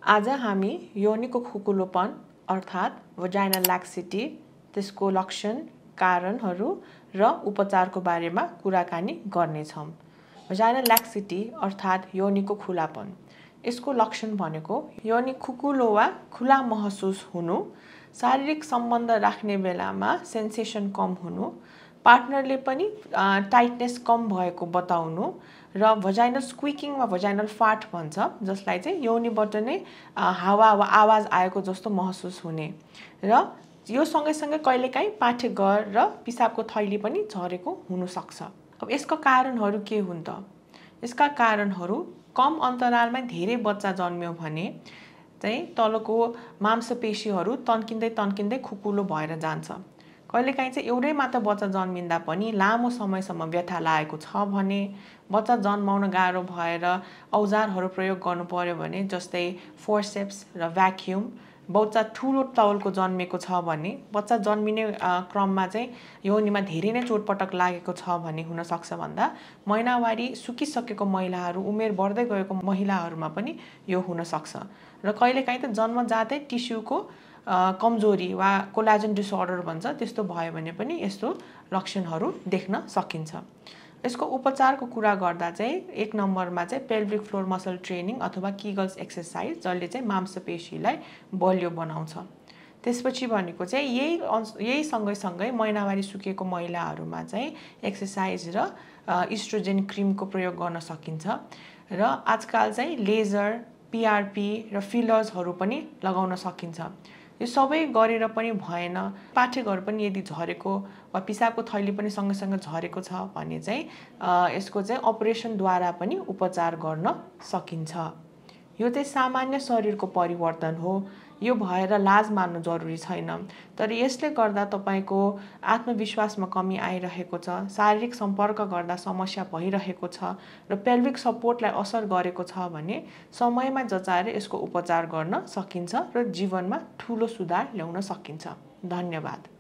आज हामी योनिको खुकुलोपन अर्थात् भजाइनल ल्याक्सिटी, त्यसको लक्षण, कारणहरू र उपचारको बारेमा कुराकानी गर्नेछौँ। भजाइनल ल्याक्सिटी अर्थात् योनिको खुलापन, यसको लक्षण भनेको योनि खुकुलो वा खुला महसुस हुनु, शारीरिक सम्बन्ध राख्ने बेलामा सेन्सेसन कम हुनु, पार्टनरले पनि टाइटनेस कम भएको बताउनु र भजाइनल स्क्विकिङ वा भजाइनल फार्ट भन्छ, जसलाई चाहिँ योनिबाट नै हावा वा आवाज आएको जस्तो महसुस हुने र यो सँगैसँगै कहिलेकाहीँ पाठेघर र पिसाबको थैली पनि झरेको हुनसक्छ। अब यसका कारणहरू के हुन् त? यसका कारणहरू कम अन्तरालमा धेरै बच्चा जन्मियो भने चाहिँ तलको मांसपेशीहरू तन्किँदै खुकुलो भएर जान्छ। कहिलेकाहीँ चाहिँ एउटै मात्र बच्चा जन्मिँदा पनि लामो समयसम्म व्यथा लागेको छ भने, बच्चा जन्माउन गाह्रो भएर औजारहरू प्रयोग गर्नु पर्यो भने जस्तै फोर्सेप्स र भ्याक्युम, बच्चा ठुलो तौलको जन्मेको छ भने, बच्चा जन्मिने क्रममा चाहिँ योनिमा धेरै नै चोटपटक लागेको छ भने हुनसक्छ भन्दा महिनावारी सुकिसकेको महिलाहरू, उमेर बढ्दै गएको महिलाहरूमा पनि यो हुनसक्छ र कहिलेकाहीँ त जन्मजातै टिस्युको कमजोरी वा कोलाजन डिसअर्डर भन्छ, त्यस्तो भयो भने पनि यस्तो लक्षणहरू देख्न सकिन्छ। यसको उपचारको कुरा गर्दा चाहिँ एक नम्बरमा चाहिँ पेल्भिक फ्लोर मसल ट्रेनिङ अथवा किगल्स एक्सर्साइज, जसले चाहिँ मांसपेशीलाई बलियो बनाउँछ। त्यसपछि भनेको चाहिँ यही सँगै महिनावारी सुकेको महिलाहरूमा चाहिँ एक्सर्साइज र इस्ट्रोजेन क्रिमको प्रयोग गर्न सकिन्छ र आजकल चाहिँ लेजर, पिआरपी र फिलर्सहरू पनि लगाउन सकिन्छ। यो सबै गरेर पनि भएन, पाठेघर पनि यदि झरेको वा पिसाबको थैली पनि सँगसँगै झरेको छ भने चाहिँ यसको चाहिँ अपरेसनद्वारा पनि उपचार गर्न सकिन्छ। यो चाहिँ सामान्य शरीरको परिवर्तन हो, यो भएर लाज मान्नु जरुरी छैन। तर यसले गर्दा तपाईको आत्मविश्वासमा कमी आइरहेको छ, शारीरिक सम्पर्क गर्दा समस्या भइरहेको छ र पेल्भिक सपोर्टलाई असर गरेको छ भने समयमा जचाएर यसको उपचार गर्न सकिन्छ र जीवनमा ठूलो सुधार ल्याउन सकिन्छ। धन्यवाद।